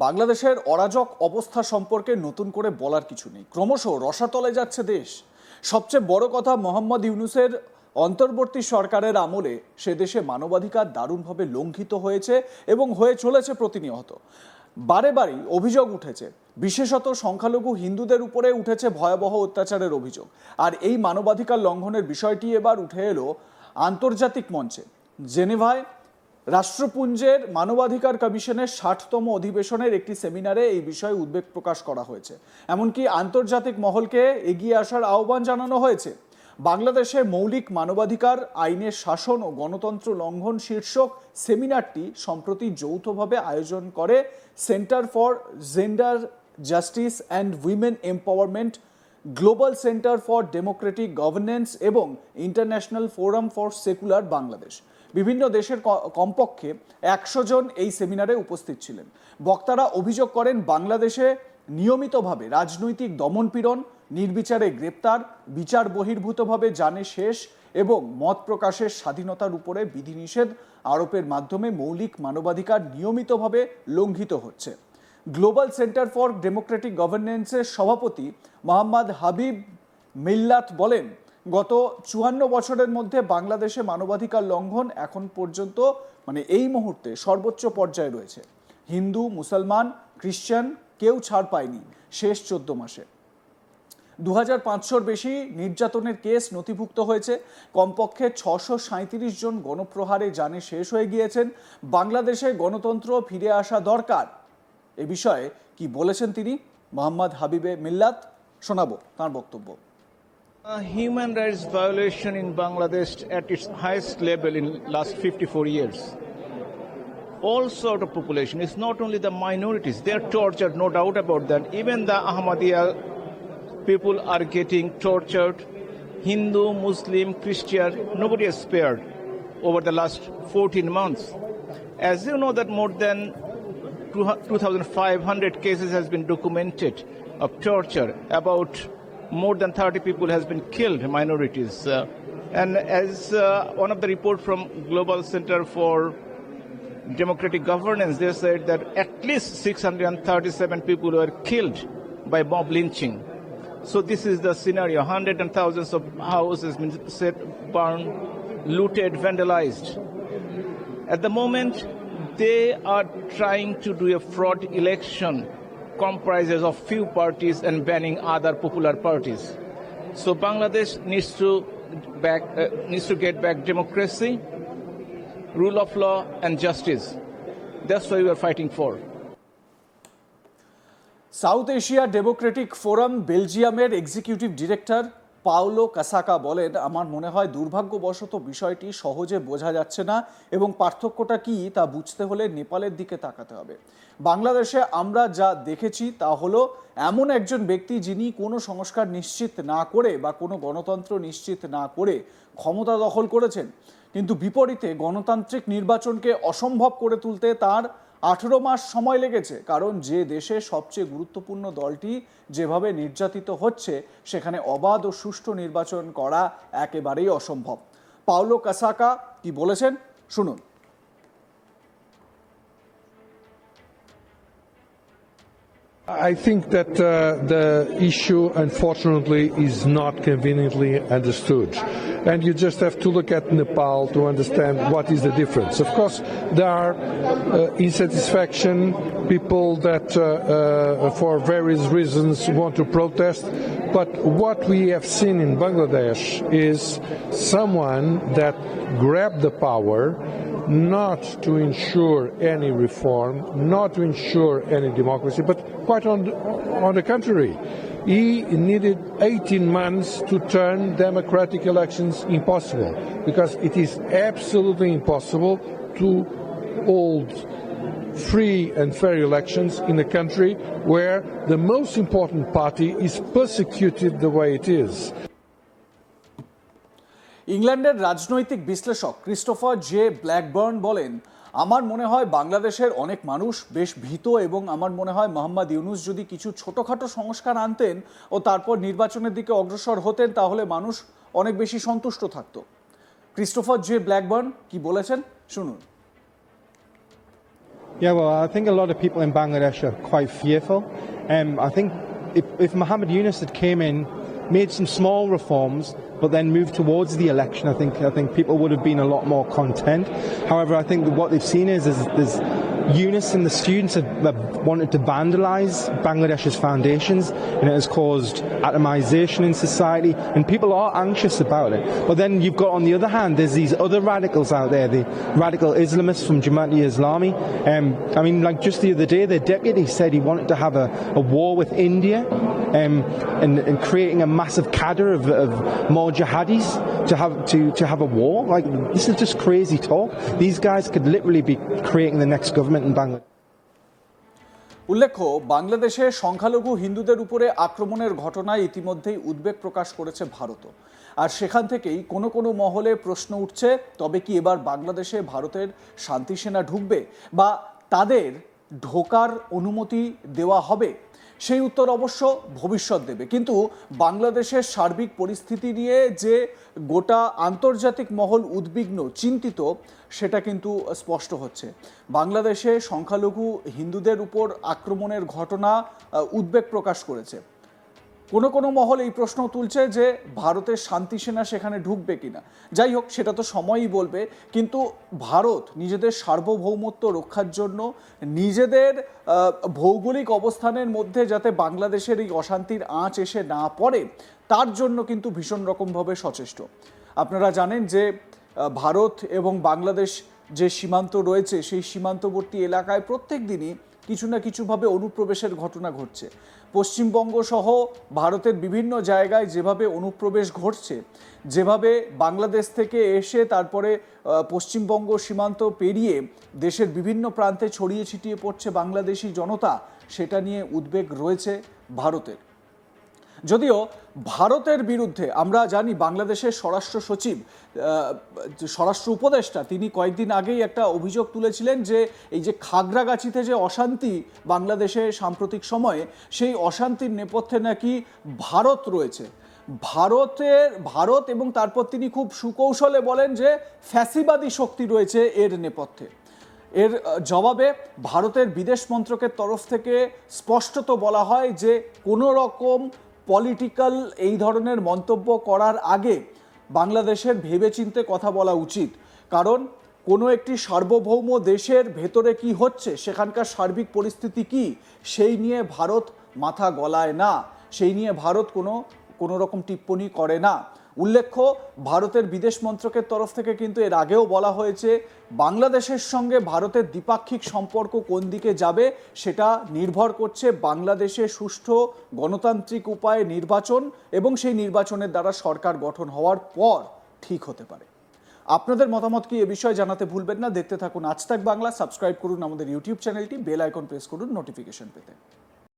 বাংলাদেশের অরাজক অবস্থা সম্পর্কে নতুন করে বলার কিছু নেই। ক্রমশ রসাতলে যাচ্ছে দেশ। সবচেয়ে বড় কথা, মোহাম্মদ ইউনূসের অন্তর্বর্তী সরকারের আমলে সে দেশে মানবাধিকার দারুণভাবে লঙ্ঘিত হয়েছে এবং হয়ে চলেছে প্রতিনিয়ত। বারে বারেই অভিযোগ উঠেছে, বিশেষত সংখ্যালঘু হিন্দুদের উপরে উঠেছে ভয়াবহ অত্যাচারের অভিযোগ। আর এই মানবাধিকার লঙ্ঘনের বিষয়টি এবার উঠে এলো আন্তর্জাতিক মঞ্চে। জেনেভায় রাষ্ট্রপুঞ্জের মানবাধিকার কমিশনের ৬০তম অধিবেশনের একটি সেমিনারে এই বিষয়ে উদ্বেগ প্রকাশ করা হয়েছে। এমনকি আন্তর্জাতিক মহলকে এগিয়ে আসার আহ্বান জানানো হয়েছে। বাংলাদেশে মৌলিক মানবাধিকার আইনের শাসন ও গণতন্ত্র লঙ্ঘন শীর্ষক সেমিনারটি সম্প্রতি যৌথভাবে আয়োজন করে centre for gender justice and women empowerment, global centre for democratic governance এবং international forum for secular Bangladesh. বিভিন্ন দেশের কমপক্ষে ১০০ জন এই সেমিনারে উপস্থিত ছিলেন। বক্তারা অভিযোগ করেন, বাংলাদেশে নিয়মিতভাবে রাজনৈতিক দমনপীড়ন, নির্বিচারে গ্রেপ্তার, বিচার বহির্ভূতভাবে জানে শেষ এবং মত প্রকাশের স্বাধীনতার উপরে বিধিনিষেধ আরোপের মাধ্যমে মৌলিক মানবাধিকার নিয়মিতভাবে লঙ্ঘিত হচ্ছে। গ্লোবাল সেন্টার ফর ডেমোক্রেটিক গভর্নেন্সের সভাপতি মোহাম্মদ হাবিব মিল্লাত বলেন, গত ৫৪ বছরের মধ্যে বাংলাদেশে মানবাধিকার লঙ্ঘন এখন পর্যন্ত এই মুহূর্তে সর্বোচ্চ পর্যায়ে রয়েছে। হিন্দু, মুসলমান, খ্রিস্টান কেউ ছাড় পায়নি শেষ ১৪ মাসে। ২৫০০-র বেশি নির্যাতনের কেস নথিভুক্ত হয়েছে। কমপক্ষে ৬৩৭ জন গণপ্রহারে জানে শেষ হয়ে গিয়েছেন। বাংলাদেশে গণতন্ত্র ফিরে আসা দরকার। এ বিষয়ে কি বলেছেন তিনি, মোহাম্মদ হাবিবে মিল্লাত, শোনাবো তার বক্তব্য। Human rights violation in Bangladesh at its highest level in last 54 years. All sort of population, it's not only the minorities, they are tortured, no doubt about that. Even the Ahmadiyya people are getting tortured. Hindu, Muslim, Christian, nobody is spared over the last 14 months. As you know that more than 2,500 cases has been documented of torture. About more than 30 people has been killed, minorities. And as one of the report from Global Center for Democratic Governance, they said that at least 637 people were killed by mob lynching. So this is the scenario. Hundreds and thousands of houses has been set, burned, looted, vandalized. At the moment, they are trying to do a fraud election comprises of few parties and banning other popular parties. So Bangladesh needs to get back democracy, rule of law and justice. That's what we are fighting for. South Asia Democratic forum বেলজিয়ামের executive director Paulo কাসাকা বলেন, আমার মনে হয় দুর্ভাগ্যবশত বিষয়টি সহজে বোঝা যাচ্ছে না এবং পার্থক্যটা কি তা বুঝতে হলে নেপালের দিকে তাকাতে হবে। বাংলাদেশে আমরা যা দেখেছি তা হলো এমন একজন ব্যক্তি যিনি কোনো সংস্কার নিশ্চিত না করে বা কোনো গণতন্ত্র নিশ্চিত না করে ক্ষমতা দখল করেছেন, কিন্তু বিপরীতে গণতান্ত্রিক নির্বাচনকে অসম্ভব করে তুলতে তার 18 মাস সময় লেগেছে। কারণ যে দেশে সবচেয়ে গুরুত্বপূর্ণ দলটি যেভাবে নির্যাতিত হচ্ছে, সেখানে অবাধ ও সুষ্ঠু নির্বাচন করা একেবারেই অসম্ভব। পাওলো কাসাকা কি বলেছেন শুনুন। I think that the issue, unfortunately, is not conveniently understood. And you just have to look at Nepal to understand what is the difference. Of course, there are insatisfaction, people that for various reasons want to protest. But what we have seen in Bangladesh is someone that grabbed the power not to ensure any reform, not to ensure any democracy, but quite on the contrary. He needed 18 months to turn democratic elections impossible, because it is absolutely impossible to hold free and fair elections in a country where the most important party is persecuted the way it is. ইংল্যান্ডের রাজনৈতিক বিশ্লেষক Christopher J Blackburn বলেন, আমার মনে হয় বাংলাদেশের অনেক মানুষ বেশ ভীত এবং আমার মনে হয় মোহাম্মদ ইউনূস যদি কিছু ছোটোখাটো সংস্কার আনতেন ও তারপর নির্বাচনের দিকে অগ্রসর হতেন, তাহলে মানুষ অনেক বেশি সন্তুষ্ট থাকত। ক্রিস্টোফার জে ব্ল্যাকবার্ন কি বলেছেন শুনুন। Yeah, well, I think a lot of people in Bangladesh are quite fearful. I think if Mohammed Yunus had came in, made some small reforms, but then moved towards the election, I think people would have been a lot more content. However, I think what they've seen is there's Yunus and the students have wanted to vandalize Bangladesh's foundations, and it has caused atomization in society, and people are anxious about it. But then you've got, on the other hand, there's these other radicals out there, the radical Islamists from Jamaat-e-Islami. I mean, like just the other day, the deputy said he wanted to have a war with India, and creating a massive cadre of more jihadis to have a war. Like, this is just crazy talk. These guys could literally be creating the next government in Bangladesh. উল্লেখ্য, বাংলাদেশে সংখ্যালঘু হিন্দুদের উপরে আক্রমণের ঘটনায় ইতিমধ্যেই উদ্বেগ প্রকাশ করেছে ভারতও। আর সেখান থেকেই কোনো কোনো মহলে প্রশ্ন উঠছে, তবে কি এবার বাংলাদেশে ভারতের শান্তি সেনা ঢুকবে বা তাদের ঢোকার অনুমতি দেওয়া হবে? সেই উত্তর অবশ্য ভবিষ্যৎ দেবে, কিন্তু বাংলাদেশের সার্বিক পরিস্থিতি নিয়ে যে গোটা আন্তর্জাতিক মহল উদ্বিগ্ন, চিন্তিত, সেটা কিন্তু স্পষ্ট হচ্ছে। বাংলাদেশে সংখ্যালঘু হিন্দুদের উপর আক্রমণের ঘটনা উদ্বেগ প্রকাশ করেছে। কোনো কোনো মহল এই প্রশ্ন তুলছে যে ভারতের শান্তি সেনা সেখানে ঢুকবে কিনা। যাই হোক, সেটা তো সময়ই বলবে, কিন্তু ভারত নিজেদের সার্বভৌমত্ব রক্ষার জন্য, নিজেদের ভৌগোলিক অবস্থানের মধ্যে যাতে বাংলাদেশের এই অশান্তির আঁচ এসে না পড়ে, তার জন্য কিন্তু ভীষণ রকমভাবে সচেষ্ট। আপনারা জানেন যে ভারত এবং বাংলাদেশ যে সীমান্ত রয়েছে, সেই সীমান্তবর্তী এলাকায় প্রত্যেক দিনই কিছু না কিছুভাবে অনুপ্রবেশের ঘটনা ঘটছে। পশ্চিমবঙ্গ সহ ভারতের বিভিন্ন জায়গায় যেভাবে অনুপ্রবেশ ঘটছে, যেভাবে বাংলাদেশ থেকে এসে তারপরে পশ্চিমবঙ্গ সীমান্ত পেরিয়ে দেশের বিভিন্ন প্রান্তে ছড়িয়ে ছিটিয়ে পড়ছে বাংলাদেশি জনতা, সেটা নিয়ে উদ্বেগ রয়েছে ভারতের। যদিও ভারতের বিরুদ্ধে আমরা জানি, বাংলাদেশের স্বরাষ্ট্র সচিব, স্বরাষ্ট্র উপদেষ্টা, তিনি কয়েকদিন আগেই একটা অভিযোগ তুলেছিলেন যে এই যে খাগড়াগাছিতে যে অশান্তি বাংলাদেশে সাম্প্রতিক সময়ে, সেই অশান্তির নেপথ্যে নাকি ভারত রয়েছে। ভারত এবং তারপর তিনি খুব সুকৌশলে বলেন যে ফ্যাসিবাদী শক্তি রয়েছে এর নেপথ্যে। এর জবাবে ভারতের বিদেশ মন্ত্রকের তরফ থেকে স্পষ্টত বলা হয় যে কোনো রকম পলিটিক্যাল এই ধরনের মন্তব্য করার আগে বাংলাদেশের ভেবেচিন্তে কথা বলা উচিত, কারণ কোনো একটি সার্বভৌম দেশের ভেতরে কি হচ্ছে, সেখানকার সার্বিক পরিস্থিতি কি, সেই নিয়ে ভারত মাথা গলায় না, সেই নিয়ে ভারত কোনো রকম টিপ্পণী করে না। উল্লেখ্য, ভারতের বিদেশ মন্ত্রকের তরফ থেকে কিন্তু এর আগেও বলা হয়েছে বাংলাদেশের সঙ্গে ভারতের দ্বিপাক্ষিক সম্পর্ক কোন দিকে যাবে সেটা নির্ভর করছে বাংলাদেশে সুষ্ঠু গণতান্ত্রিক উপায়ে নির্বাচন এবং সেই নির্বাচনের দ্বারা সরকার গঠন হওয়ার পর ঠিক হতে পারে। আপনাদের মতামত কি এ বিষয়ে জানাতে ভুলবেন না। দেখতে থাকুন আজ তাক বাংলা, সাবস্ক্রাইব করুন আমাদের ইউটিউব চ্যানেলটি, বেল আইকন প্রেস করুন নোটিফিকেশন পেতে।